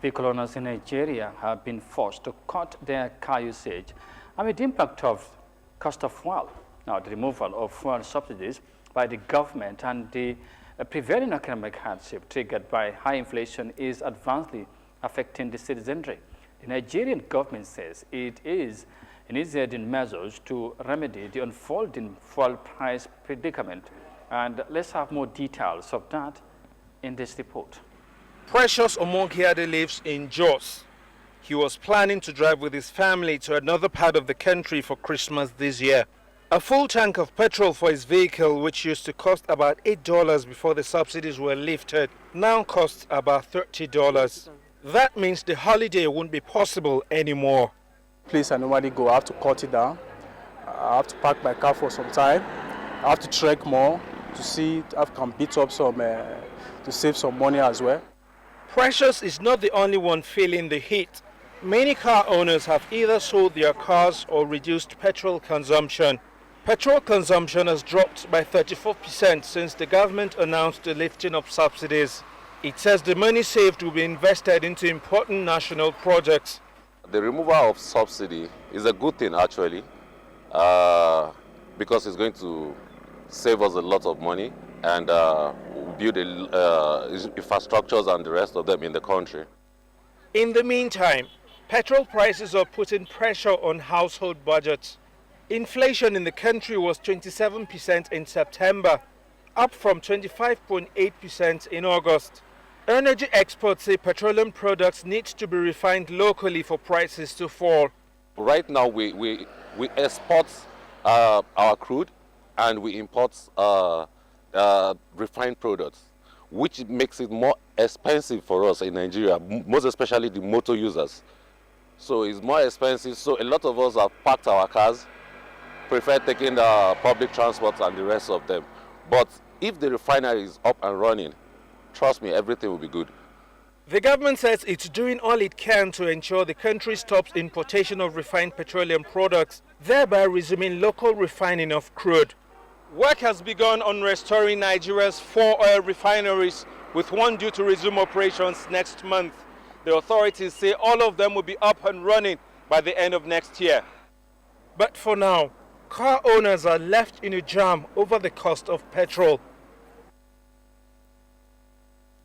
Vehicle owners in Nigeria have been forced to cut their car usage amid the impact of cost of fuel. Now, the removal of fuel subsidies by the government and the prevailing economic hardship triggered by high inflation is adversely affecting the citizenry. The Nigerian government says it is initiating measures to remedy the unfolding fuel price predicament. And let's have more details of that in this report. Precious Omogiade lives in Jos. He was planning to drive with his family to another part of the country for Christmas this year. A full tank of petrol for his vehicle, which used to cost about $8 before the subsidies were lifted, now costs about $30. That means the holiday won't be possible anymore. Place I normally go, I have to cut it down. I have to park my car for some time. I have to trek more to see if I can beat up some, to save some money as well. Precious is not the only one feeling the heat. Many car owners have either sold their cars or reduced petrol consumption. Petrol consumption has dropped by 34% since the government announced the lifting of subsidies. It says the money saved will be invested into important national projects. The removal of subsidy is a good thing actually, because it's going to save us a lot of money and build infrastructures and the rest of them in the country. In the meantime, petrol prices are putting pressure on household budgets. Inflation in the country was 27% in September, up from 25.8% in August. Energy experts say petroleum products need to be refined locally for prices to fall. Right now we export our crude and we import refined products, which makes it more expensive for us in Nigeria, most especially the motor users. So it's more expensive, so a lot of us have parked our cars, prefer taking the public transport and the rest of them. But if the refinery is up and running, trust me, everything will be good. The government says it's doing all it can to ensure the country stops importation of refined petroleum products, thereby resuming local refining of crude. Work has begun on restoring Nigeria's 4 oil refineries, with one due to resume operations next month. The authorities say all of them will be up and running by the end of next year. But for now, car owners are left in a jam over the cost of petrol.